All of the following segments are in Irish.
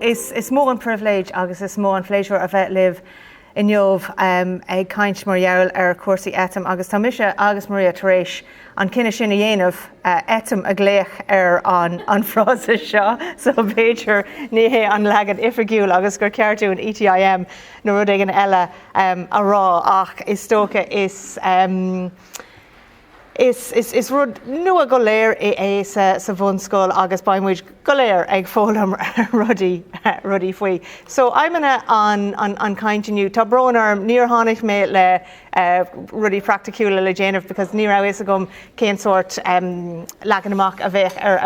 is mó an privilege agus is mó an pléisiúr a bheith live in Jobh ag caint mar jaall Cúrsaí ETIM agus tá mise agus Maria tar éis an cinenne sin a dhéanamh ETIM a gléach an frása seo, so béidir níhé an legad ifrigiúil agus gur ceartú an ETIM nó rud ag an eile a rá ach is tócha is rud nua go léir é sa bhun Scoil agus baimmuid go léir ag fólam rudí faoi. So aimimena an caintiniu tá bronnarm níor tháinig mé le rudí practicúla le déanamh because ní rah is a gom cén sort legan amach a bheith ar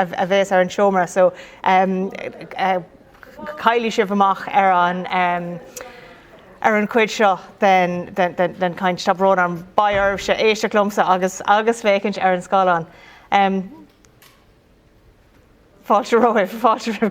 an seomra, so cailí sibh amach ar an cuid seo den caint tá bronnarm bair se éiste clumsa agus fécinint ar an Scáilán. Fáilte roimh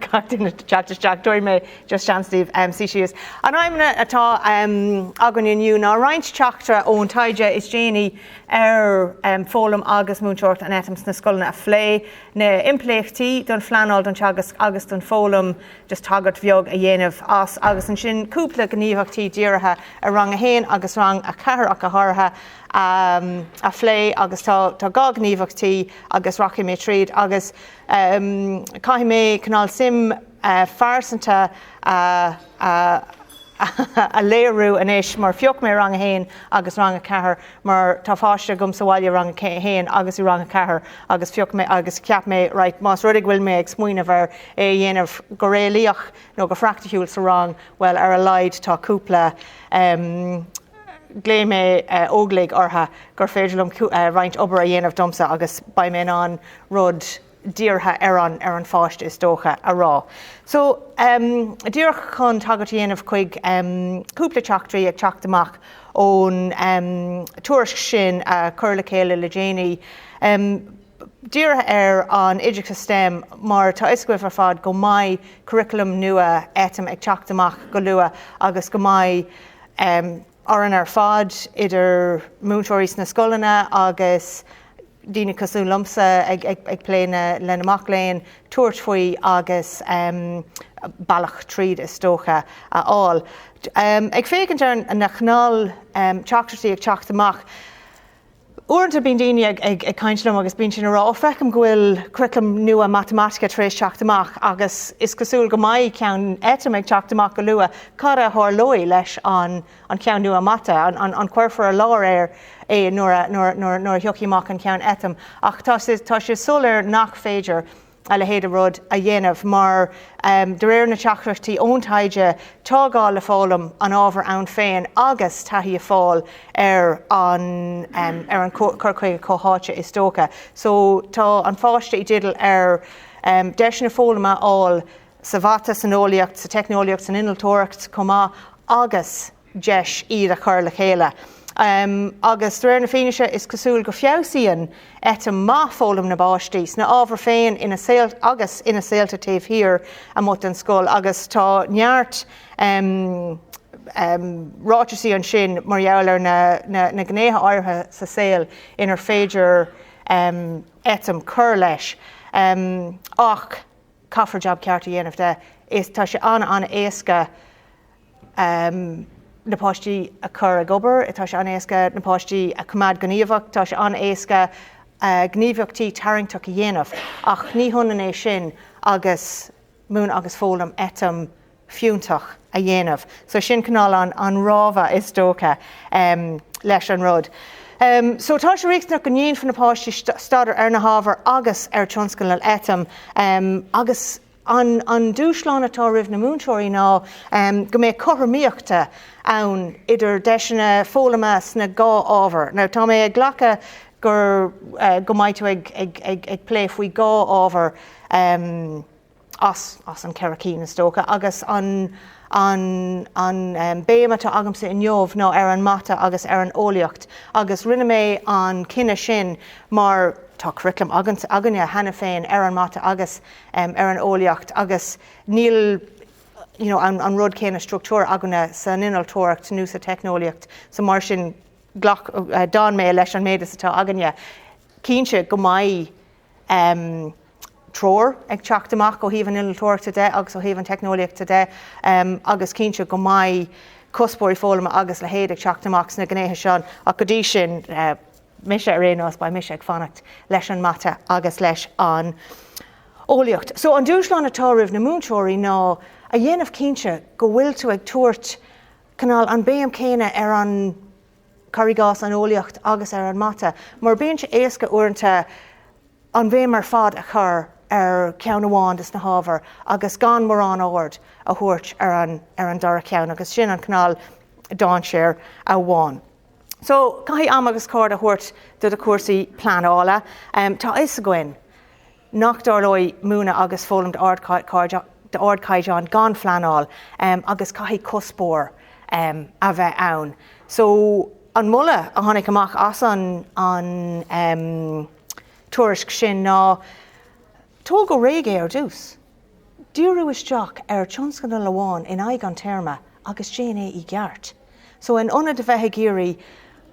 caitain Jack dúir mé just Steve sí sios. An aimimena atá agan inniu ná roinnt teachtra ón taighde is déanaí ar fólam agus múnseoirt an ETIM na scoilna a phlé na impléachtaí don phleanáil don teagas agus don fólam just tagart bheag a dhéanamh as agus an sin cúpla gníomhachtaí díirithe a rang a héin agus rang a cethir ach a tháirithe a phlé agus tá gá gníomhachtaí agus rachi mé tríd agus caithfidh mé canál sim farsanta a léirú inis mar fioc mé rang a héin agus rang a cethir mar tá fáiste gom sa bhaile rang a héin agus i rang a cethir agus fioc mé agus ceap mé right más rudig bhfuil mé ag smaointe bhar é dhéanamh go réalaíoch nó go frachtaisiúil sa rang well ar a leid tá cúpla glé mé óglaigh ortha gur féidirlumm roinnt obair a dhéanamh domsa agus ba mé an rud díortha ar an fáist is dócha a rá. So díorch chun tagart dhéanamh chuig cúpla teachtraí ag teacht amach ón tuairisc sin chur le chéile le déanaí. Díortha ar an Oideachas STEM mar tá iscuibh ar fad go mbeidh curriculum nua ETIM ag teacht amach go luath agus go mbeidh oran ar fad idir múnseoirí na scoileanna agus dína cosú lumsa ag pléine lena amach léinn tuairt faoi agus bailach tríd is tócha aáil. Ag fécinint ar na chnáil teachtartaí ag teacht amach, uaireanta bíonn daoine ag caintlumm agus bíonn sin rá fecham go bhfuil curriculum nua matematica tar éis teacht amach agus is cosúil go mbeidh ceann ETIM ag teacht amach go luath cara thorlóí leis an ceann nua mata an cuirfar a lár é nuair thiocfaí amach an ceann ETIM ach tá sé solar nach féidir a le héad a rud a dhéanamh mar de réir na teachreachtaí ón taighde tá gá le fálam an ábhar ann féin agus taithí a fáil ar an curchuige cóháite is tócha. So tá an fáiste I ddídal ar deis na fólama áil sa bhata san óideacht, sa technoliacht, san inaltóireacht comá agus deis iad a chur le chéile. Agus réir na féinise is cosúil go feabhsaíonn ETIM má fólam na páistí na ábhar féin ina saolta taobh hir a mut an Scoil agus tá neart ráiteasí an sin mar gheall ar na gnéthe áirithe sa saol inar féidir ETIM chur leis ach caithfar job cearta dhéanamh de is tá sé anna éasca na páistí a chur a gobar, tá sé an éasca na páistí a cumad gníomhacht, tá sé an éasca gníomhachtaí tarraingteach a dhéanamh ach ní thunan é sin agus mún agus fólam ETIM fiúntach a dhéanamh. So sin canál an rábha is dócha leis an rud. So tá sé riachtanach go ndíon fan na páistí stadar ar na hábhar agus ar tionscail ETIM agus an dúsláán atá rih na múnseoirí ná go mé chothirmíochta ann idir deisina fólama sna gá ábhar. Now tá mé ag ghlacha gur go mbeidh tú ag plé faoi gá ábhar as an cearacín is tócha agus an béima tá agamsa in Jobh ná ar an mata agus ar an óideacht agus rinne mé an cinenne sin mar tá curriculum aganne hena féin ar an mata agus ar an óideacht agus níl an rud céine struchtúr aganne san inaltóireacht nó sa technoliacht sa mar sin ghlach dá mé leis an méidir atá aganne cínse go mbeidh tror ag teachtamach go híomh an iltóirta de agus ó híomh an technoliaachta de agus cínse go mai cuspóirí fólama agus le héad ag teachtamach sna gnéthe seán a go dtí sin mise a rénos ba mise ag fannacht leis an mata agus leis an ólaíocht. So an dúsláán atá rih na múntóirí ná a dhéanamh cínse go bhfuil tú ag tuairt canál an béam céine ar an carigás an ólaíocht agus ar an mata, mar bíonn sé éasca uaireanta an bhéim mar fad a chur ar ceann amháin is na hábhar agus gan mar an áard a thuairt ar an dara ceann agus sin an canál dáin séir a bháin. So caithfí am agus card a thuairt do de Cúrsaí pleanála. Tá is a gcuin nach dárlói múna agus fólam de ardcaideán gan fleanáil agus caithfí cuspóir a bheith ann. So an mulla a tháinig amach as an tuairisc sin ná tó go réige ar dús. Díreú isteach ar tionscanna leháin in aig an terma agus déana I gceart. So in una de bheithe géirí,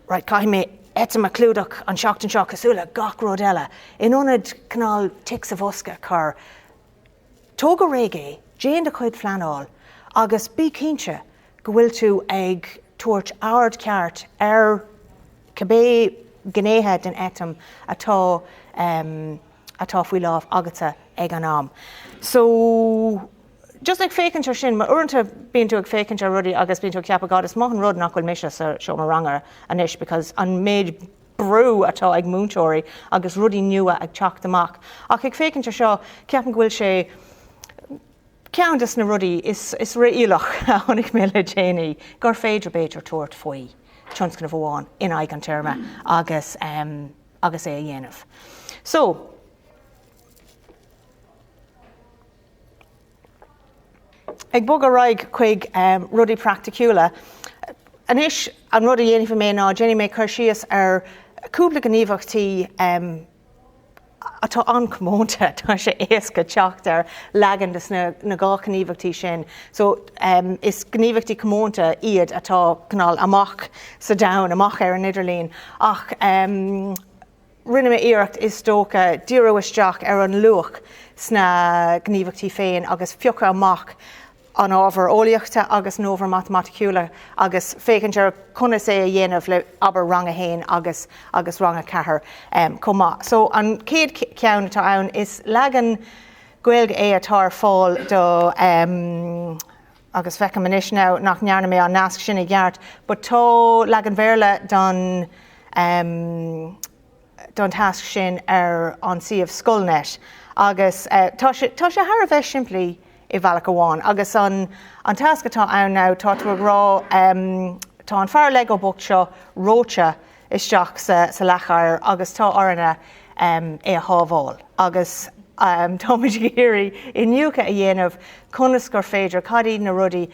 right, caithfí mé etim a clúdach an seachtain seo cosúla gach rud eile. In unad canál tic sa bhosca chur. Tó go réige, déan de chuid fleanáil agus bí cínse go bhfuil tú ag tuairt ard ceart ar cabbé gnéthe den etim atá faoi lámh agata ag an am. So just ag fécintear sin, mar uaireanta bíonn tú ag fécintear rudaí agus bíonn tú ag ceappa gad is maith an rud nach bhfuil mise seo mar rangar anis, because an méid brú atá ag múntóirí agus rudaí nua ag teacht amach. Ach ag fécintear seo ceapan go bhfuil sé ceantas na rudaí is réílach a tháinig mé le déanaí gur féidir beidir tuairt faoi tionscanna bháin in aig an terma agus é a dhéanamh. So ag bog a raig chuig rudaí practicúla. Anis an rud a dhéanamh mé ná déanaí mé chuir síos ar cúpla gníomhachtaí atá ancommónta tá sé éasca teacht ar legan na gá gníomhachtaí sin. So is gníomhachtaí commónta iad atá canál amach sa domhan amach ar an Idirlín. Ach rinne mé iirecht is tóca díreú isteach ar an luach sna gníomhachtaí féin agus fiocha amach an ábhar ólaíochta agus an ábhar mathematicúla agus fécintear conas é a dhéanamh le aber rang a héin agus rang a chathair comá. So an céad ceann atá ann is legan Gaeilge é atá fáil do agus fecha manis ná nach nearna mé an nasc sin I gceart, but tá legan bhéirle don tasc sin ar an siomh Scoil net agus tá sé thar a bheith simplí I bhealach amháin agus an tasc atá ann ná tá tú rá tá an fear Lego book seo róte isteach sa lechair agus tá orna é a hábháil agus tá muid géirí I nniucha a dhéanamh conas gur féidir cadí na rudaí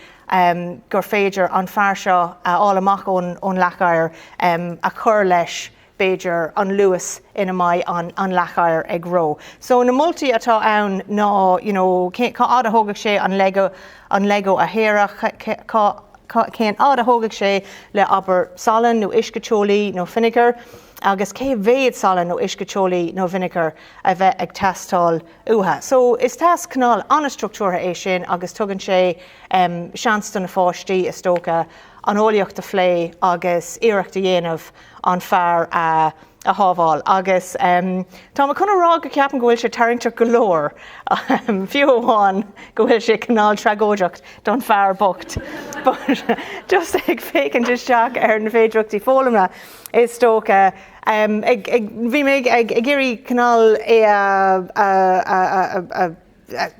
gur féidir an fear seo álamach ón lechair a chur leis Beidir an Lewis ina mai an lechair ag ró. So na multi atá ann ná, cá áda thógach sé an Lego a héireach, cén áda thógach sé le aber salan nó iscateolaí nó vinegar, agus cé bhéad salan nó iscateolaí nó vinegar a bheith ag testáil uathe. So is tas canál anna structúra é sin agus tugann sé seanstan na páistí is tóca an ólaíocht a phlé agus iirecht a dhéanamh an fear a hábháil agus tá mar chuna rá go ceapan go bhfuil sé tarraingteach go leor fiú amháin go bhfuil sé canál trágóideacht don fear bocht. But just ag fécinn isteach ar na féidireachtaí fólamna is tóca bhí mé ag géirí canál é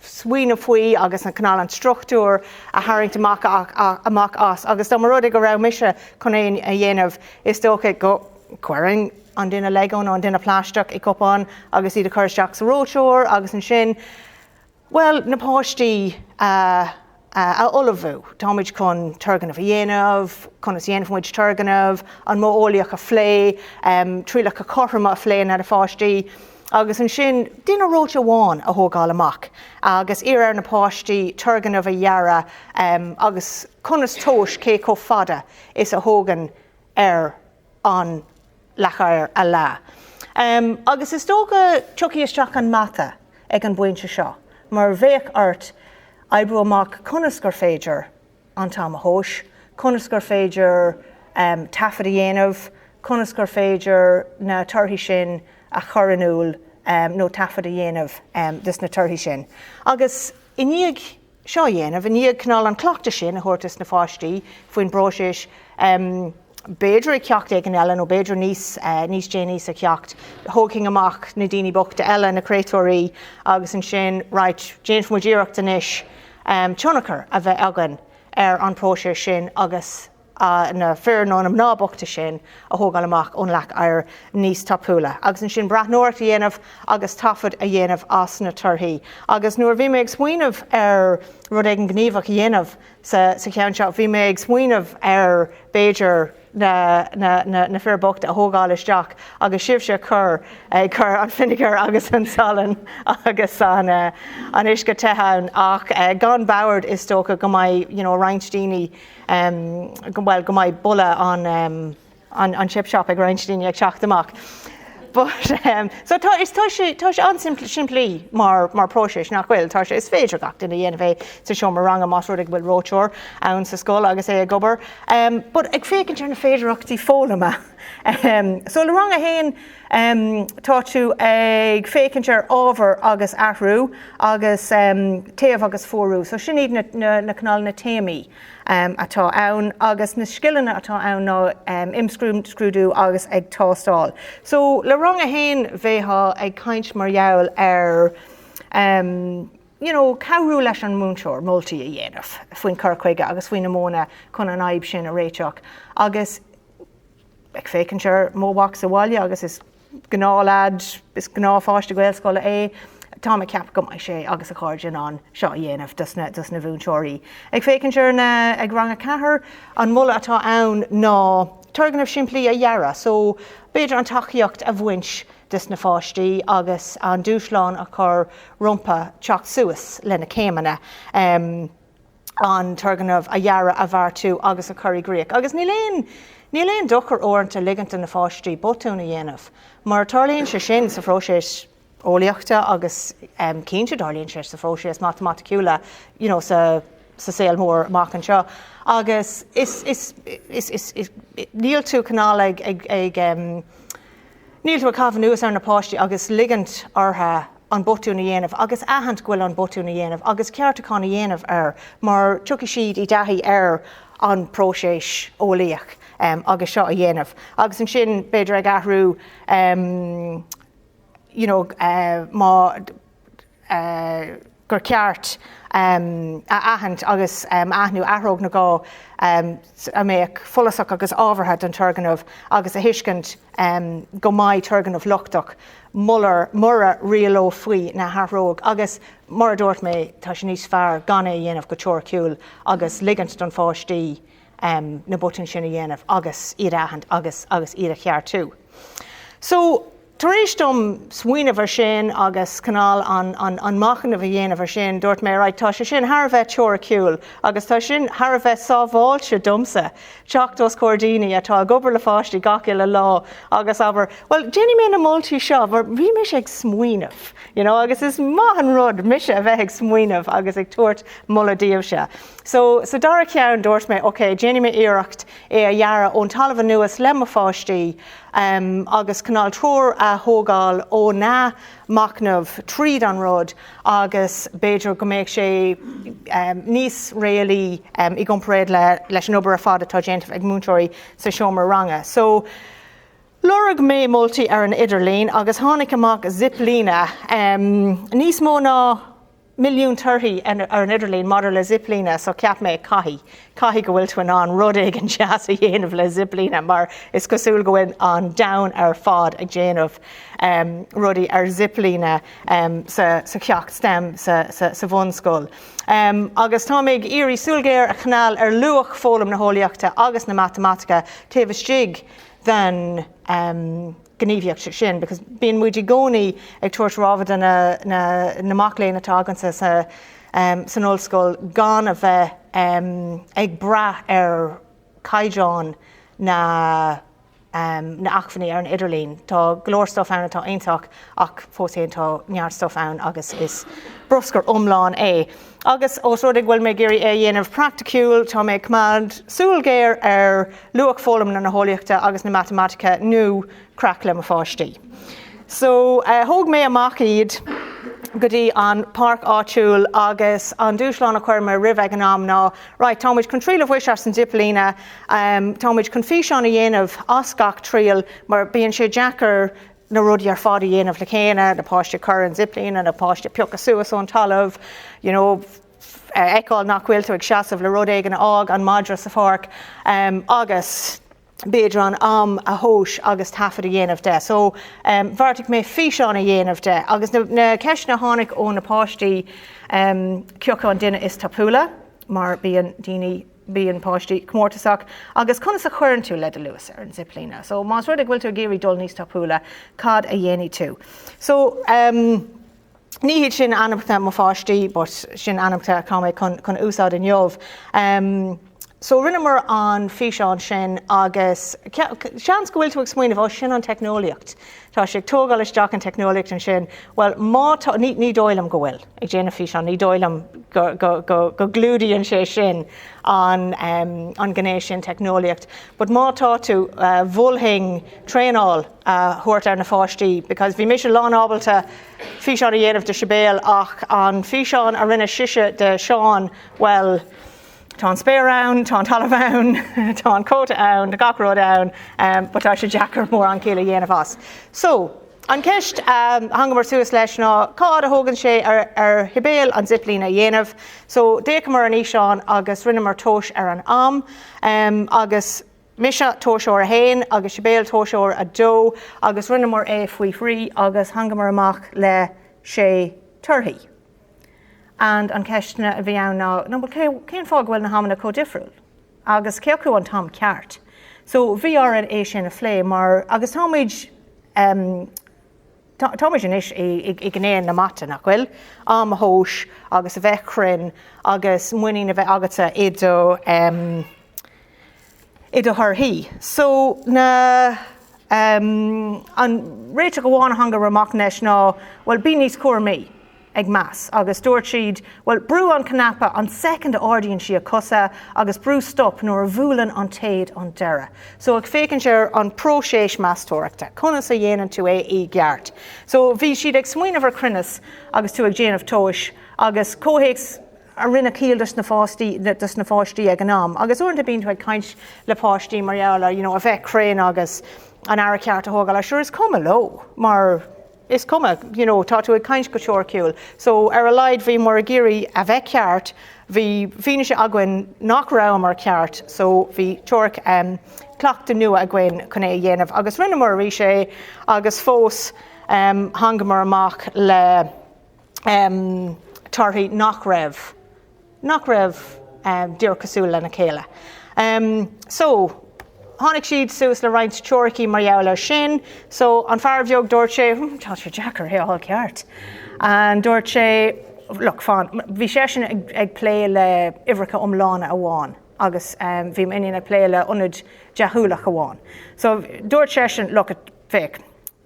smaointe faoi agus an canál an struchtúr a tharraingt amach as agus dá mar rud go raibh mise chun é a dhéanamh is tócha go cuireann an duine Lego nó an duine pláisteach I copán agus iad a chuir isteach sa róteúr agus an sin. Well, na páistí a Ollamh táid chun turganmh a dhéanamh, conas dhéanamh muid turganmh, an mó ólaíoch a phlé, trílach a chorrma a phléin ar a páistí. Agus an sin duine róte amháin a thógáil amach agus ar na páistí turganmh a dhearra agus conas tóis cé có fada is a thógan ar an lechair a lá. Agus is tóga tuí isteach an mata ag an buinte seo. Mar bhéh ort ebrú amach conas gur féidir an táim a thóis, conas gur féidir tafad a dhéanamh, conas gur féidir na torthaí sin a chur in úl nó tafad a dhéanamh dus na torthaí sin. Agus iníag seo dhéanamh, iníag canál an cleachta sin a thuirtas na páistí faoin bróisis béidir a ceacht ag an eile nó béidir níos déanís a ceacht thóging amach na daoine bochta eile na créatóirí agus an sin right déanamh muidíreacht inis tionachar a bheith agan an próisis sin agus na fear nó am nábochta sin a thógáil amach ón leach ar níos tapúla. Agus an sin brathnóirt a dhéanamh agus tafad a dhéanamh as na torthaí. Agus nuair bhí mé ag smaoinemh ar rud ag an gníomhach a dhéanamh sa ceann seo, bhí mé ag smaoinemh ar béidir na fear bochta a thógáil isteach agus sibh se chur an finnegar agus an salan agus an isce tehann ach gan bauard is tócha go maiid roinnt daoine go maiid bulla an chip shop ag roinnt daoine ag teacht amach. But so tá sé an simplí mar próisis nach bhfuil tá sé is féidir gach duna dhéanamh sa seo mar rang amach rud ag bhfuil roinntear ann sa Scoil agus é a gobar. But ag fécintear na féidireachtaí fólama. So le rang a héin tá tú ag fécintear ábhar agus athrú agus taobh agus fórú. So sin iad na canál na téamaí atá ann agus na scileanna atá ann ná imscrúdú agus ag tástáil. So le rang a héin bhétha ag caint mar gheall ar cabhrú leis an múnteoir moltaí a dhéanamh faoin cur chuige agus faoin na móna chun an aib sin a réiteach. Agus ag fécintear móbhaach sa bhaile agus is gnálád, is gná fáiste Gaelscoile é, tá a ceap go mai sé agus a chuirde an seo dhéanamh dus na bhúnteoirí. Ag fécintear ag rang a Chathair an mula atá ann ná tuirgnamh simplí a dhearra, so béidir an tachaíocht a bhaint dus na fáistí agus an dúsláán a chur rompa teach suas lena céimeanna an tuirgnamh a dhearra a bhar tú agus a chuirí gréach. Agus ní léon dochar orintanta liganta na fáistí botúna dhéanamh, mar tarlíonn sé sin sa phróisis Oideachta agus cínte darlíonn sé sa phróisis Mataoideachas sa saol mór amach an seo. Agus is níl tú canál ag níl tú a cabhan nuas ar na páistí agus ligant ortha an botúna dhéanamh agus ahant ghfuil an botúna dhéanamh agus ceartacána dhéanamh ar mar tucha siad I dtaithí ar an próisis Oideach agus seo a dhéanamh. Agus an sin beidir ag athrú gur ceart a ahant agus athnú athróg na gá a méid folasach agus ábhartha an tuirgnamh agus a hiiscint go maiid tuirgnamh luchtach mura rialó faoi na hathróg agus mar dúirt mé tá sé níos fearr gan é dhéanamh go teoir ciúil agus ligant don fáistí na botin sin a dhéanamh agus iad ahant agus iad a cheart tú. So tar éis dom smaoine bhar sin agus canál an machchan a bhí dhéanamh sin dúirt mé right tá sé sin thar bheith teoir ciúil agus tá sin thar bheith sábháilte domsa teachtas cordíní atá gobar le fáistí gaci le lá agus aber well déanaí mé na moltúltaí seo bhar bhí mé ag smaoineh agus is maithan rud mise a bheith ag smaoineh agus ag tuairt muladíobh se. So dara ceann dúirt mé okay déanaí mé iireacht é a dhearra ón talamh nuas le mo fáistí agus canál trúr a thógáil ó ná macnamh tríd an rud agus béidir go méid sé níos réalaí I gcomparéad leis an obair a fad atá déanamh ag múnteoirí sa seomar ranga. So lorg mé moltaí ar an idirlín agus tháinig amach ziplína níos mó ná milliún turthaí ar an idirlín maidir le ziplína so ceap mé caithí go bhfuil tú an rud ag an jazz a dhéanamh le ziplína mar is cosúil go bhfuil an down ar fad ag déanamh rudaí ar ziplína sa ceacht stem sa bhfonscoil. Agus tá méid irí súlgéir a canál ar luach fólam na hólaíochta agus na Mataoideachas taobh istigh den gníomhaíocht sin, because bíon muidir gcónaí ag tuairt rábhada na macléin atá agansa san Ollscoil gan a bheith ag brath ar caideáin na na achfaní ar an idirlín. Tá glór stuff ann atá aonteach ach fós tá neart stuff ann agus is broscar umláin é. Agus os rudig bhfuil mé géirí é dhéanamh practicúil tá mé cumad súlgéir ar luach fólam na Nuálaíochta agus na Mataoideachas nó cracla a páistí. So thug mé amach iad go dtí an parc áitiúil agus an dúsláán a chuir mar ribh ag an am ná right táid chun tríal bhuiis ar san diplína táid chun físeán a dhéanamh ascach tríal mar bíonn sé Jackar na rudí ar fád a dhéanamh le chéine na páiste chur an diplína na páiste peocha suas ón talamh eáil nach bhfuil tú ag seasamh le rud éigean ág an maidir sa pharc agus beidir an am a thós agus tafad a dhéanamh de. So bharrtaigh mé físeán a dhéanamh de. Agus na ceisna tháinig ó na páistí ceocha an duine is tapúla, mar bíon daoine bíon páistí cummórtasach, agus conas a chuirann tú le a luas ar an ziplína. So más rudig bhfuil tú géirí dul níos tapúla cad a dhéanaí tú. So ní hiad sin anamachta mo páistí, but sin anamachta cámé chun úsáid in jobh. So rinne mar an físeán sin agus seans go bhfuil tú ag smaoineh sin an technoliacht. Tá sé tógáil isteach an technoliacht an sin, well ní dóilm go bhfuil ag déanamh físeán, ní dóilm go glúdaíonn sé sin an gnééis sin technoliacht. But mátá tú bhulthing Tionól thuirt ar na páistí, because bhí mis lán ábalta físeán a dhéanamh de sibéal ach an físeán a rinne siise de Seán, well, tá an spéir ann, tá an talamh ann, tá an cóta ann, the gachród ann, but tá sé Jackar mór an chéile dhéanamh as. So, an ceist hangamar suas leis ná cád a thógann sé ar hibéal an ziplína dhéanamh. So, décha mar an íseán agus rinne mar tóis ar an am, agus mise tóisiúir a hain, agus sibéal tóisiúir a dó, agus rinne mar é faoi phrí, agus hangamar amach le sé turthaí. And an ceistna a bhí ann ná cén fág bhfuil na hamanna códifriúil, agus ceacu an tam ceart. So bhí an é sin a phlé, mar agus táid inis i gnéan na mata nach bhfuil, am a thós, agus a bheith crin, agus muoine a bheith agata i do thurthaí. So an réite go bháin hanga ramach neis ná, well, bí níos cuairmí ag meas, agus dúirt siad, well, brú an canapa an second ordaíonn si a cosa, agus brú stop nóair a bhualann an taid an deire. So ag fécinn sé an próséis meastóireachta, conas a dhéanann tú é i gceart. So bhí siad ag smaoineh ar crunas agus tú ag déanamh tóis, agus cóhéics a rinne cíal dus na fáistí ag an am. Agus uairnta bíonn tú ag caint le páistí marall, a bheith crain agus an air ceart a thógáil, sure is cuma ló, mar is cuma, tá tú ag caint go teorciúil. So ar a laid bhí mar a géirí a bheith ceart, bhí fine sé againn nach rám mar ceart, so bhí teorc cleachta nua a gcuin chun é dhéanamh. Agus rinne mar rí sé, agus fós hangamar amach le tarthaí nach raibh dír cosúil le na chéile. So, tháinig siad suas le roinnt teoraí mar dheall sin, so an fear bheog dúirt sé, tá sé Jackar all ceart. An dúirt sé, look, bhí sé sin ag plé le ihreacha umlána a bháin, agus bhí inon ag plé le ionad deathúlach a bháin. So dúirt sé sin, look, féic,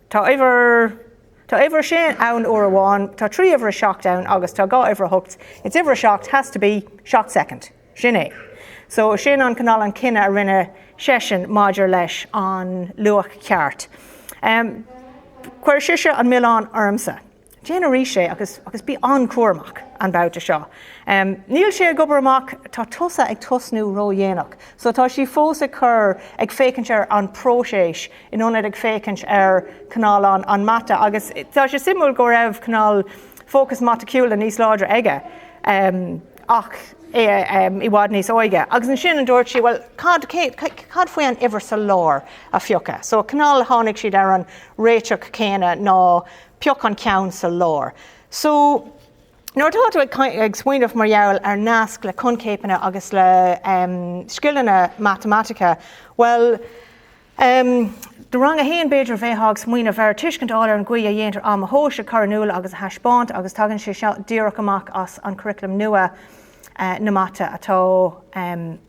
tá éiver sin ann uair a bháin, tá trí éiver seacht ann, agus tá gá éiver thucht. It's éiver seacht has to be seacht second, sin é. So sin an canál an cinenne a rinne sesin maidir leis an luach ceart. Cuir siise an Milán ormsa. Déanaí sé agus bí an cuairmach an bouta seo. Níl sé gobar amach tá tusa ag tusnú ródhéanaach. So tá sí fós a chur ag fécinint ar an próséis inionad ag fécinint ar canál an mata, agus tá sé simú go raibh canál fócas matacúil a níos láidir aige ach I bhád níos óige. Agus an sin an dúirt sí, well, cad faoi an ihar sa lár a fiocha. So canál tháinig siad ar an réiteach céine ná peoch an ceann sa lár. So nuair tá tú ag smaoineh mar dheall ar nasc le concéipeanna agus le scileanna matematica, well, de rang a héan beidir bheithag smaoineh ar tuiscint áil an gcuí a dhéantar am a thós a carnúil agus a thaispáint, agus tagann sé díreach amach as an curriculum nua na mata atá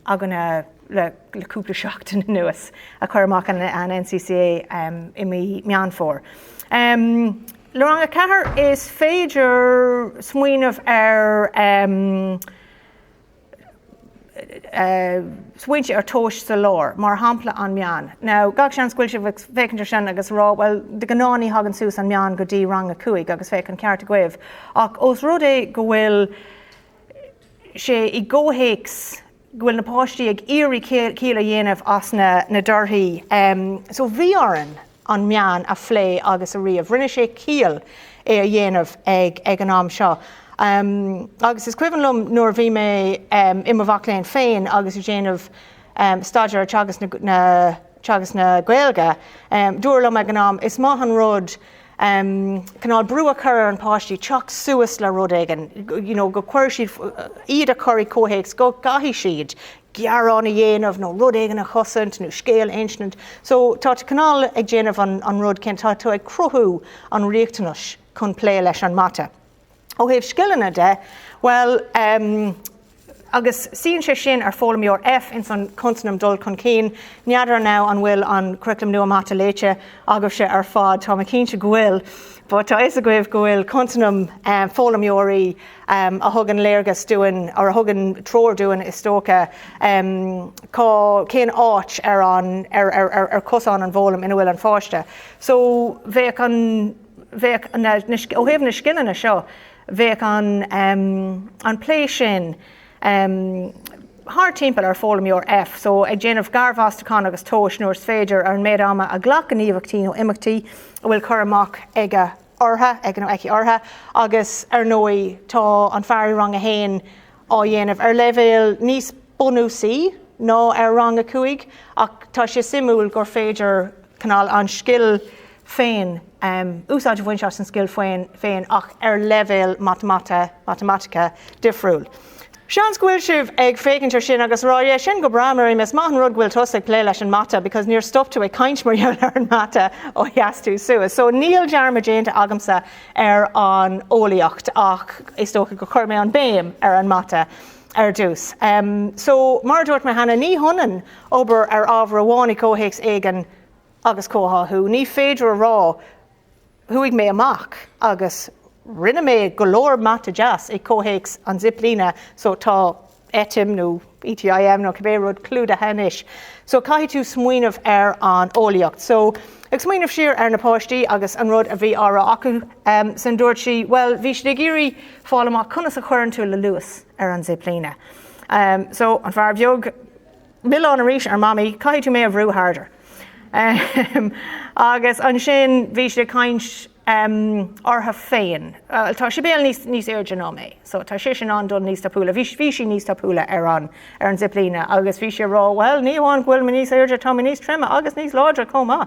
aganna le cúpla seachtain nuas a chuir amach an NCCA I meán fór. Le ranga chathair is féidir smaoinemh smaointe tóis sa lár, mar hampla an meán. Now, gach sean scoil sibh fécintir sin agus rá, well, de gnánaí hagan sús an meán go dtí ranga cuaig agus fécin ceart goibh. Ach os rud é go bhfuil sé I ggóhéics go bhfuil na páistí ag iarraí chéile dhéanamh as na dorthaí. So bhí orann an meán a phlé agus a riamh. Rinne sé cíal é a dhéanamh ag an am seo. Agus is cuivan lom nuair bhí mé imar bhac féin agus I déanamh Staidéar teagas na Gaeilge. Dúir lom ag an am, is maith an rud canál brú a chur an páistí teach suas le rud éigean. Go chuir siad iad a choirí cóhéics go gaithí siad gearán a dhéanamh nó rud éigean a chosint nó scéal instant. So tá canál ag déanamh an rud cén tá ag cruthú an riachtanas chun plé leis an mata. Ó héobh scileanna de, well, agus sín sé sin ar fólamíor F in san consonam dul chun cín, neadar now an bhfuil an curriculum nua Mataoideachas agus sé ar fád tá ma cínte go bhfuil, but tá is a goibh go bhfuil consonam fólamíorí a thugan léargas dúin ar a thugan tróir dúin is tócha cén áit ar cosán an bhólam ina bhfuil an fáiste. So bheith ó thaobh na scileanna seo, bheith an plé sin hard timpeall ar fólamíor F, so ag déanamh garbhastachán agus tóis nuair féidir ar an méid ama a ghlach an íomhachtaí nó imachtaí a bhfuil chur amach ag a ortha, ag an eici ortha, agus ar nói tá an fearí rang a héin á dhéanamh ar leibhéal níos bunúsaí ná ar rang a cuaig, ach tá sé simúil gur féidir canál an scill féin, úsáid bhain seas an scill féin ach ar leibhéal matematica difriúil. Sean scoil sibh ag fécintir sin agus ráide sin go bramar mes maith an rud bhfuil tos ag plé leis an mata because níor stopú ag caint mar ar an mata ó heasú suas. So níl dearma déanta agamsa ar an Ollamh ach is tócha go chuir mé an béim ar an mata ar dús. So mar dúirt me hana ní honan obair ar ábhar amháinnig cóhéics éigean agus cóthathú, ní féidir a rá thuaigh mé amach agus rinne mé go leor Mataoideachas ag cóhéics an ziplína, so tá ETIM nó ETIM nó cabbé rud clúda henis. So caithfidh tú smaoinemh ar an Ollamh. So ag smaoinemh siar ar na páistí agus an rud a bhí ára acu san dúirt si, well, bhí si ag iarraí fáil amach conas a chuireann tú le luas ar an ziplína. So an fear bheog millán a rís ar mami, caithfidh tú mé a bhrú harder. Agus an sin bhí si caint ortha féin. Tá sé béal níos airde ná mé, so tá sé sin an dul níos tapúla. Bhí si níos tapúla ar an ziplína, agus bhí sé rá, well, ní bháin bhfuil me níos airde tá níos trimma agus níos láidre comá.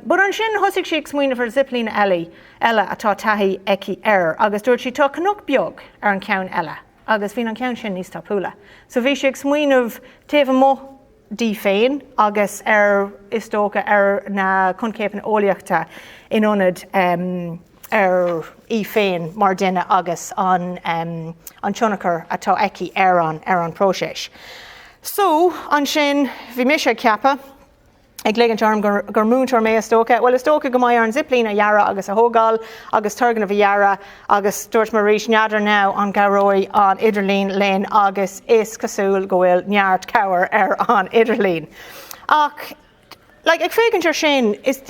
But an sin thosaigh si ag smaoinemh ar ziplína eile atá taithí eici agus dúirt si tá cnuk beag ar an ceann eile, agus bhín an ceann sin níos tapúla. So bhí si ag smaoinemh taobh mo dí féin agus is tócha ar na concéip an Ollamhta inionad ar í féin mar duine agus an tionachar atá eici ar an próisis. So an sin bhí mé sé ceappa ag léigean arm gur múntar mé is tócha. Well, is tócha go maiid ar an ziplína dheara agus a thógáil agus tuirgan a bhí dheara agus dúirt mar rís neadar now an garóid an idirlín léin agus is cosúil go bhfuil neart cabhar ar an idirlín. Ach, ag fécintir sin is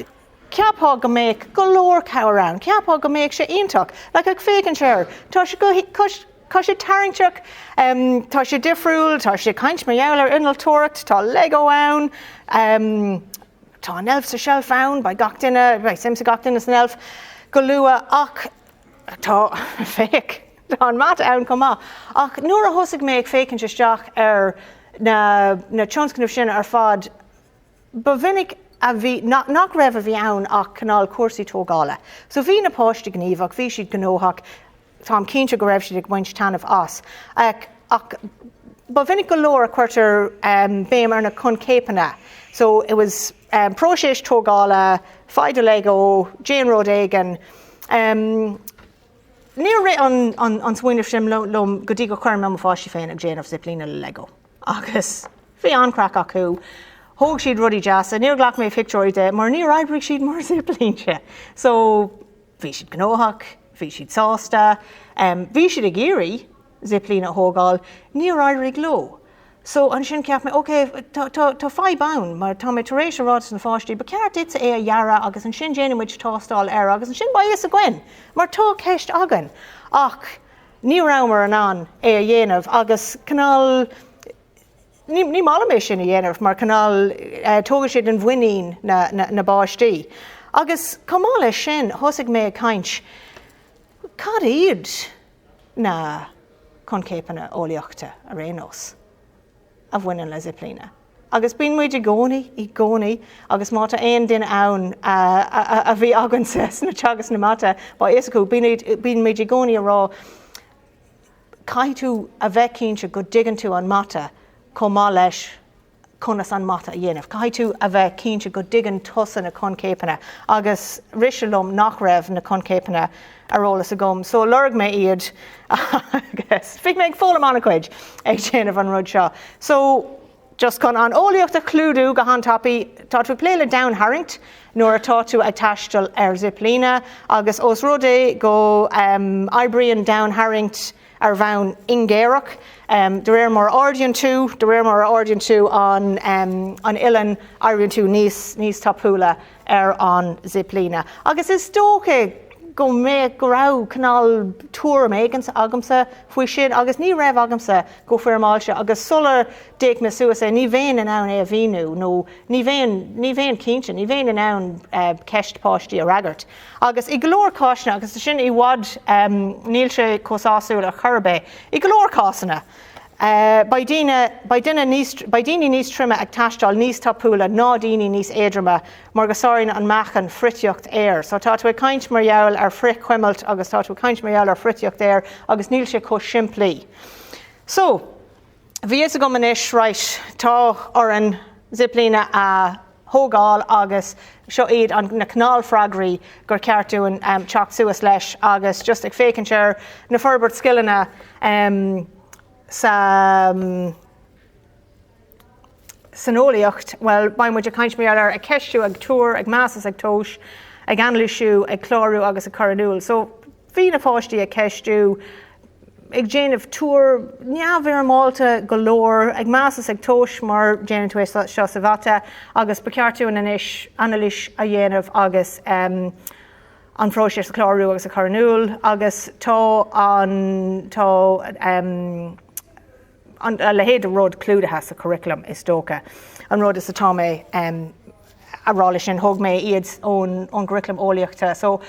ceapá go méid go leor cabhar ann, ceapá go méid sé ionach, ag fécintir tá sé Tá sé taringteach, tá sé difriúil, tá sé caint mar dheall ar inaltóireacht, tá Lego ann, tá an elf sa shelf ann, ba simsa gach duine san elf, go lua ach tá féic, tá an mata ann comá. Ach nuair a thosaigh mé ag fécinn isteach ar na tionscanmh sin ar fad, ba bhinnic a bhí nach raibh a bhí ann ach canál Cúrsaí tógála. So bhí na páistí gníomhach, bhí siad gnóthach, Tom cínte go raibh siad ag baint tanmh as. Ach ba bhinnic go leor a cuirtear béim ar na concéipeanna. So it was próisis tógála, fáidir Lego, Jane Road éigean. Níor ré an smaoinemh sin lom go dtí go chuir me fáistí féin ag déanamh ziplína le Lego. Agus Bhí ancraach acu. Thóg siad rudí deas, a níor ghlach mé fictoide, mar níor oibrigh siad mar ziplínse. So, bhí siad gnóthach, bhí siad sásta, bhí siad a géirí ziplín a thógáil, níor oibrigh lo. So, an sin ceap me, okay, tá 5 bound, mar tá mé taréis a rád an fáistí, ba ceart dit é a dheara agus an sin déanamid tástáil agus an sin ba is a gwen, mar tá ceist agan. Ach, ní ramar an é a dhéanamh, agus canál, ní mála mé sin a dhéanamh, mar canál tóga siad an bhhuinín na páistí. Agus cumála sin, thosaigh mé a caint, cad iad na concépanna ólaíochta a rénos a bhhuinean le ziplína. Agus bíon muid i gcónaí, agus máta aon duine ann a bhí agansa na teagas na mata, ba is acu, bíon muid i gcónaí a rá, cai tú a bheith cínte go digan tú an mata, comá leis conas an mata a dhéanamh. Cai tú a bheith cínte go digan tusa na concépanna, agus risilum nach raibh na concépanna arolalas a gom. So lurg mé iad, agus fig méid fólam anna cuid ag déanamh an rud seo. So just con an ólaíocht a clúdú go hantapi, tá tú pléile down haringt, nuair atá tú ag taistil ziplína, agus os rudé go ibrion down haringt ar bhain ingéireach. De réir mar ordian tú an ilan ibrion tú níos tapúla ar an ziplína. Agus is dócha go mé go rá canál túr mégansa agamsa faoi sin, agus ní raibh agamsa go fuirmáilte, agus sular déic me suas é ní bhéin in ann é a bhíú, nó ní bhéin cínte, ní bhéin in ann ceist páistí a ragart. Agus I glór cáisna, agus sin I bhd níl sé cósáúil a churbe, I glór cásanna. Ba daoine níos trimme ag taistáil níos tapúla ná daoine níos éidirme mar go sáiríonn an mechan frithiocht air. So tá tú ag caint mar gheall ar frith chuimilt agus tá tú caint mar gheall ar frithiocht air agus níl sé có siimplí. So, bhí is a go manis right tá ar an ziplína a thógáil agus seo iad an na canál freagraí gur ceartún teach suas leis agus just ag fécinseir na Forbartha scileanna san ólaíocht, well, bain muid a caint méallar ag ceistú ag túr, ag measas ag tóis, ag anlaisiú, ag chlárú agus a caradúil. So, bhí na fáistí ag ceistú, ag déanamh túr neamhar máilta go leor, ag measas ag tóis mar déanamh tú seo sa bhata, agus ba ceartú in inis analais a dhéanamh agus an fróisir sa chlárú agus a caradúil, agus tá le héad a rud Clúdaithe a curriculum is dócha. An rud is atá mé a rála sin thug mé iad ón curriculum ólaíochta. So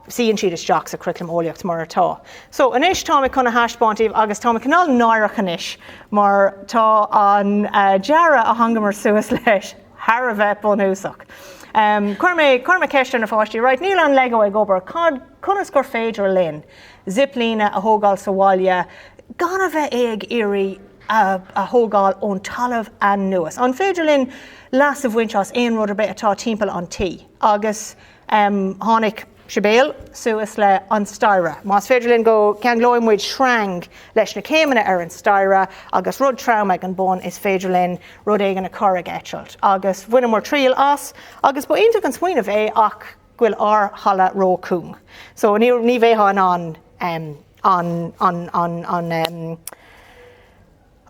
síonn siad isteach sa curriculum ólaíocht mar atá. So inis tá mé chuna haispáintíomh agus tá mé canál náireach inis mar tá an deara a hangamar suas leis Har a bheith bonúsach. Chuir mé ceiste na fáistí, right, níl an lego ag obair, conas gur féidir linn, ziplína a thógáil sa bhaile, gan a bheith ag éirí a thógáil ón talamh an nuas. An féidir linn las a bhainteás aon rud ar bit atá timpeall an tí, agus tháinig sibéal suas le an staire. Más féidir linn go cean glóimmuid shrang leis na céimeanna ar an staire, agus rud trauma ag an bun is féidir linn rud éigean na corrag eitilt. Agus bhuiine mar tríal as, agus ba ionach an smaoineh é ach gfuil ár chala ró cúng. So ní bhétha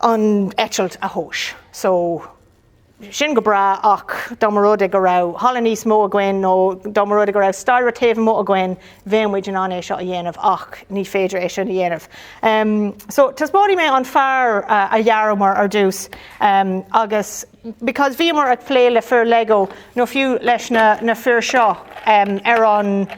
an eitilt a thóis. So sin go bra ach domaróide go rá hala níos mó a ghain nó domaróide go rá staire taobh mó a ghain bhéimmuid an an é seo a dhéanamh ach ní féidir é sin a dhéanamh. So tasbóidí mé an fearr a dhearamar ar dús agus because bhí mar ag plé le fear Lego nó fiú leis na fear seo ar an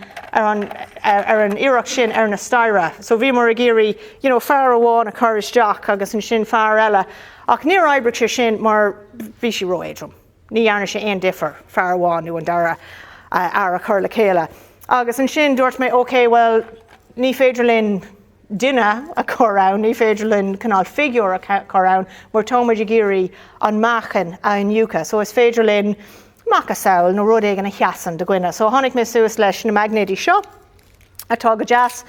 iireach sin ar na staire. So bhí mar a géirí, fearr amháin a chur isteach agus an sin fearr eile. Ach níor oibrigh sin mar bhí sí roiéadrom. Ní dhearna sé aon differ fearr amháin nó an dara ar a chur le chéile. Agus an sin dúirt mé, okay, well, ní féidir linn duine a chorán, ní féidir linn canál figure a chorán, mar tóid a géirí an mechan a nniucha. So is féidir linn mac a saoil nó rud éigean a cheasan do gcuine. So tháinig mé suas leis na magnéidí seo, atá go deas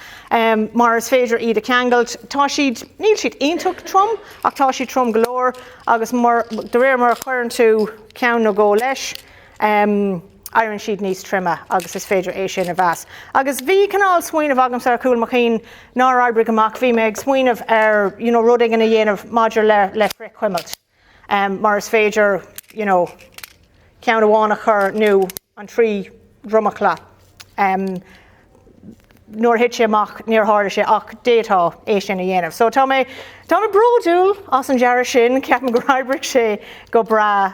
mar is féidir iad a ceangailt tá siad níl siad iontóg trom ach tá siad trom golóir agus mar de réir mar chuireann tú ceann nó go leis airann siad níos trimma agus is féidir é sin a bheas. Agus bhí canál smaoinemh agam ar cúil machin ná oibrigh amach bhí méid smaoinemh ar rud ag ina dhéanamh maidir le fric chuimilt. Mar is féidir ceann amháin a chur nó an trí drumachla. Nuair hit sé amach níor háir sé ach détá é sin a dhéanamh. So tá mé broúil as an deara sin ceap go oibrigh sé go bra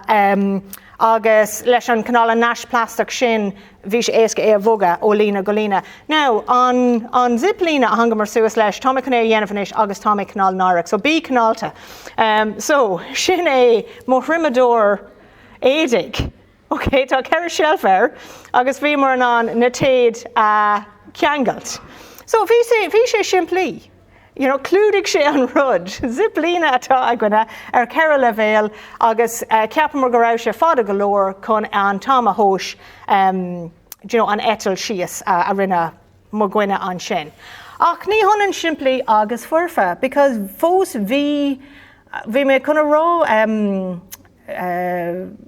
agus leis an canál an neis plastic sin bhí sé éasca é a bhoga ó lína go lína. Now, an zip lína a hanga mar suas leis, tá mé chun é dhéanamh agus tá mé canál nárach, so bí canálta. So, sin é mo rimador édig. Okay, tá ceir shelfar agus bhí mar an na téad a ceangailt. So bhí sé simplí. Clúdig sé an rud, zip lína atá agana ar ceir le bhéal agus ceapamar go raibh sé fada go leor chun an táma thóis an etal síos a rinne mo gcuine an sin. Ach ní honan simplí agus fuirfa, because fós bhí mé chuna rá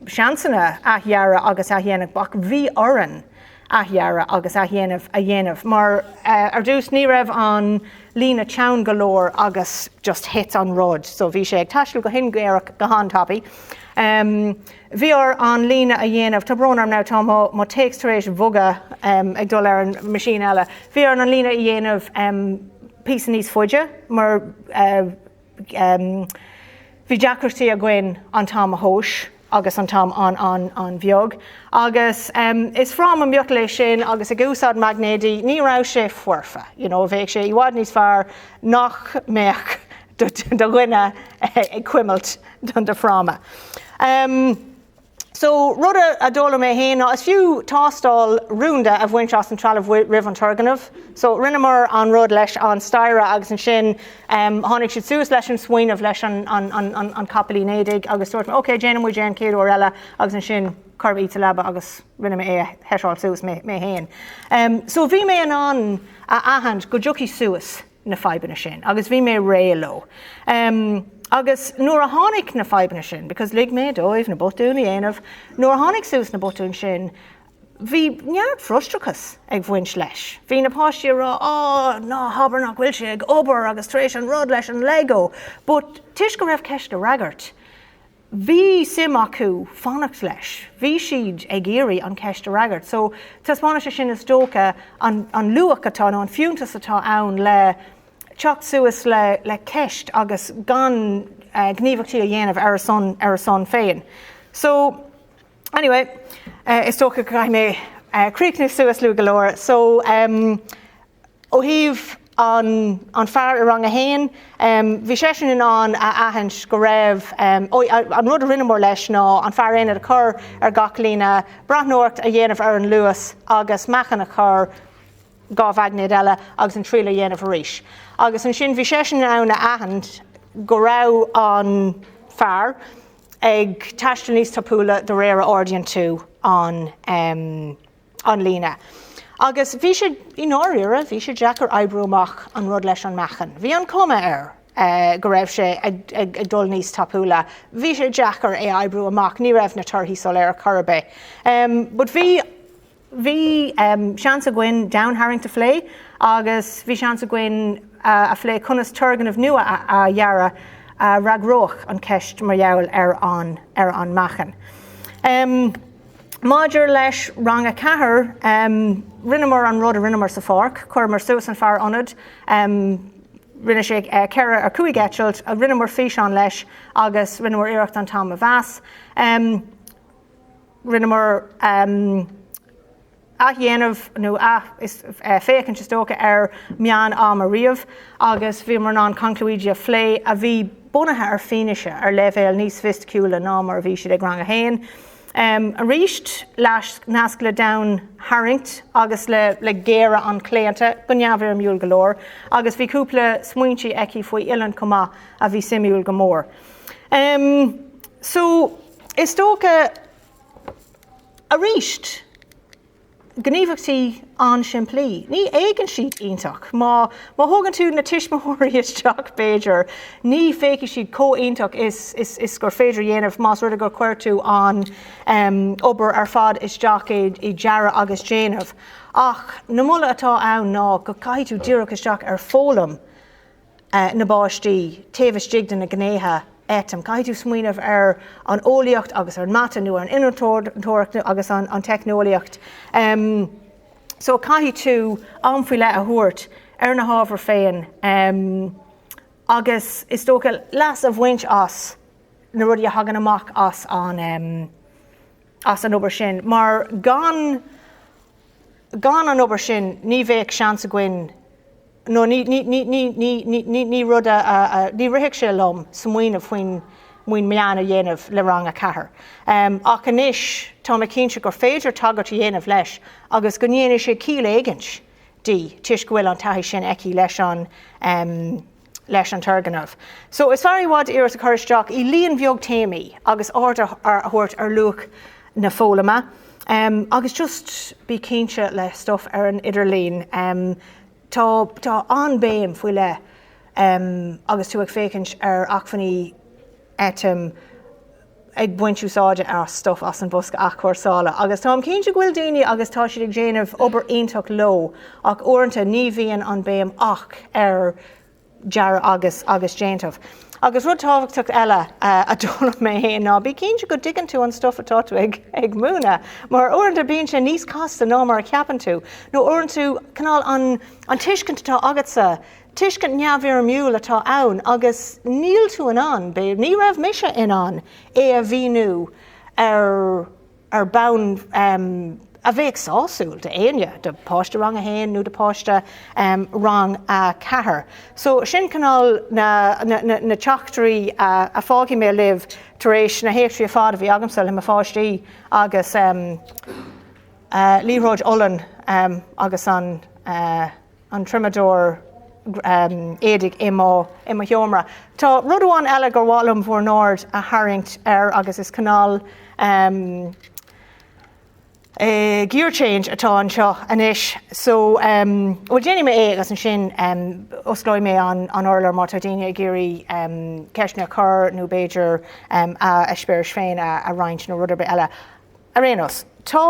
seansanna a dhearra agus a dhéanamh ach bhí oran a dhearra agus a dhéanamh. Mar ar dús ní raibh an lína teann golóir agus just hit an rud. So bhí sé ag taisiú go hin géireach go hátapaí. Bhí an lína a dhéanamh, tá brónarm ná tá má tééis bhuga ag dul ar an machine eile. Bhí an lína a dhéanamh písa níos fuide, mar bhí deacrtaí a gcuin an tám a thóis agus an tám an bheog. Agus is frám an beocht lei sin agus a gúsáid magnédí ní rá sé fuorfa. Bhéh sé i bhád níos fearr nach méach do gcuine ag cuimilt don de fráma. So rud a dóla mé héana is fiú tástáil rúnda a bhaint as an trealamh rih an turganmh. So rinnemar an rud leis an staire agus an sin tháinig siad suas leis an smaoinemh leis an capelí nédig agus tuairt ok, déanam mu déan céadú eile agus an sin carb íta leba agus rinne mé heiseáil suas mé héin. So bhí mé an a ahand go dtiocfaí suas na feibanna sin agus bhí mé réaló. Agus nuair a tháinig na feibanna sin, because lig mé dóibh na botún i dhéanamh, nuair a tháinig suas na botún sin, bhí neart frustrachas ag bhaint leis. Bhí na páistí rá, ná habar nach bhfuil sé ag obair agus tréis an rud leis an Lego, but tuis go raibh ceist a ragart. Bhí sim acu fannacht leis, bhí siad ag éirí an ceist a ragart. So taspána sé sin is dócha an luach atá nó an fiúntas atá ann le teach suas le ceist agus gan gníomhachtaí a dhéanamh ar son féin. So, anyway, is tócha go mé críochnú suas lú go leor. So, ó híomh an fear I rang a héin, bhí sé sin an a ahant go raibh, an rud a rinnemór leis ná an fear éine a chur ar gach lína brathnóirt a dhéanamh ar an luas agus mechan a chur gá bhagnéad eile agus an tríle dhéanamh arís. Agus an sin bhí sé sin ann a ahant go raibh an fear ag taiste níos tapúla do réir a ordaíonn tú an lína. Agus bhí sé in áíire, bhí sé deachar eibreúach an rud leis an mechan. Bhí an cuma go raibh sé ag dul níos tapúla. Bhí sé deachar é eibreú amach, ní raibh na torthaí sol ar a chorbe. But bhí seans a gcuin down Harrington flé, agus bhí seans a gcuin a flé conas turganmh nua a dhearra ragroch an ceist mar dheall ar an mechan. Maidir leis ranga Chathair, rinnemar an rud a rinnemar sa fárc, chuir mar suas an fear anad, rinne sé ceire ar cuaig eitilt, a rinnemar físeán leis agus rinnemar iirecht an tám a bheas. Rinnemar a dhéanamh nó is fécinn se tócha ar meán am a riamh, agus bhí mar ná concluide flé a bhí bunathe ar fineise ar leibhéal níos fisticiúla ná mar bhí siad ag rang a héin. A ríist leis nasc le down Harringt agus le géire an cléanta go neamhar miúil go leor, agus bhí cúpla smaointe eici faoi Ilan comá a bhí simúil go mór. So is tócha a ríist gníomhachtaí an siimplí. Ní éigean siad ionach. Má thugann tú na tuismitheoirí isteach Beidir, ní féici siad có-ionach is gur féidir dhéanamh más rud a gur chuir tú an obair ar fad isteach i deara agus déanamh. Ach, na mula atá ann ná go caiith tú díreach isteach ar fólam na páistí, taobh stigde na gnéthe etim. Caiith tú smaoinemh ar an óideacht agus ar mata nó ar an inartóireacht agus an technoliacht. So caiith tú anfaoi le a thuairt ar na hábhar féin. Agus is tóca leas a bhaint as na rudí a hagan amach as an obair sin. Mar gan an obair sin ní bhéh seans a gcuin no ní rud ní rihic sé lom smaoine faoin meanna dhéanamh le rang a chathair. Ach inis tá me cínse gur féidir tagart dhéanamh leis agus go ndéanamh sé cíl éigint dí tuis go bhfuil an taithí sin eici leis an turganmh. So is fearr bhád iarras a chuir isteach I líon bheag téimi agus áit a thuairt ar luach na fólama. Agus just bí cínse le stuff ar an idirlín. Tá an béim faoi le agus tú ag fécinint ar achfaní etim ag buintúsáide ar stuff as an bosca ach chuirsála. Agus tá cínte ghfuil daoine agus tá siad ag déanamh obair ionach lo ach uaireanta ní bhíonn an béim ach ar deara agus déanamh. Agus rud táhachtach eile a dúnmh mé héin ná, bí cínte go dtigann tú an stuff atá tú ag múna, mar uaireanta bíonn sé níos casta ná mar a ceapan tú. nó uaireann tú canál an tuiscint atá agatsa, tuiscint neamhíar miúil atá ann, agus níl tú an bé ní raibh mise inán é a bhíú ar bán a bheith sáúil de aine, de páiste rang a héin nó de páiste rang a chathair. So sin canál na teachtarí a fági mé libh tar éis na héachtarí a fád a bhí agamsal im a páistí agus líróid Ollamh agus an trimador édig imá heomra. Tá rudháin eile gur bhálam mhór náird a haingt ar agus is canál gear change atá an seo inis. So bhfuil déanaine mé agus an sin osclaid mé an orlar má tá daine ag géirí ceisna chur nó Beidir a spéirs féin a roinnt nó rud eile. A réanos, tá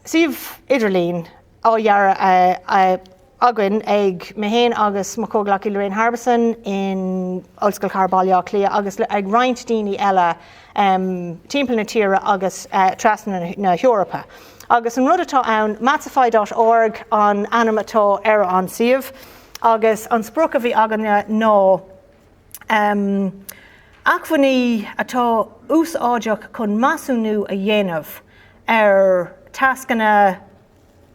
siomh idirlín áhearra agan ag méhéin agus má cóglaach i Riain Harbeson in Ollscoil Átha Cliath agus ag roinnt daoine eile timpeall na tíre agus trasna na Eorpa. Agus an rud atá ann Mataoideachas an anam atá ar an siomh agus an spruc a bhí aganna ná achfaní atá ús áideach chun masúnú a dhéanamh ar tascanna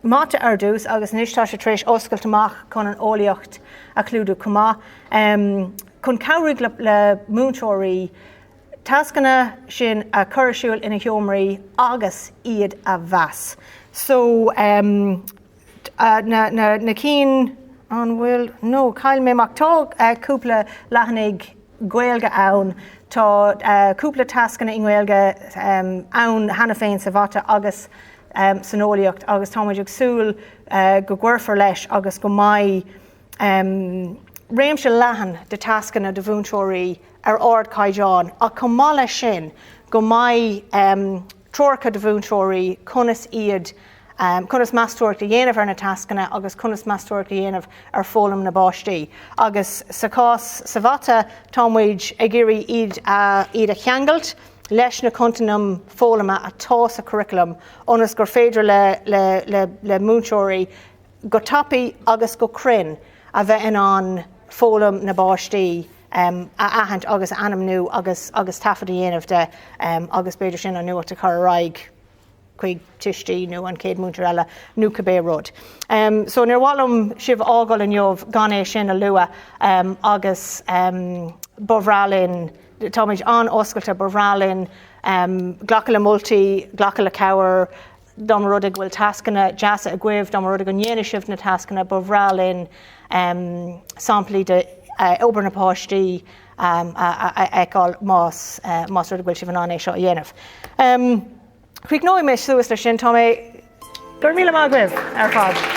Mata ar dús agus níos tá sé tréis oscailteach chun an óideacht a clúdú cumá. Chun cabhraigh le múntóirí tascanna sin a chuirisiúil ina heomraí agus iad a bheas. So na cín an bhfuil nó cail mé mac tá cúpla lehannig Gaeilge ann, tá cúpla tascanna in Gaeilge ann hena féin sa bhata agus san óideacht agus táid ag súil go gcuirfar leis agus go maith réimse lehan de tascanna de bhúntóirí ar ard caideáin a chumá lei sin go maith trócha de bhúntóirí conas iad conas meastóireacht a dhéanamh ar na tascanna agus conas meastóireacht a dhéanamh ar fólam na páistí. Agus sa cás sa bhata táid ag géirí iad a cheangailt leis na contanam fólama atá sa curriculum ónas gur féidir le múntóirí go tapaí agus go crin a bheith in an fólam na páistí a aithint agus anamnú agus tafada dhéanamh de agus beidir sin an nuacht a chur chuig tistí nó an céad múntar eile nó cabbé rud. So níor bhfuilm sibh ágáil in jobh gan é sin a lua agus bhrealinn táid an oscailte bhrealinn ghlacha le multaí, ghlacha le cabhar, dom rud ag bhfuil tascanna deasa a gcuibh, dom rud ag an dhéanamh sibh na tascanna bhrealinn samplaí de obair na páistí eáil más rud ag bhfuil sibh an é seo a dhéanamh. Chuig nói mé suas le sin tá mé gur míle mágah ar fad.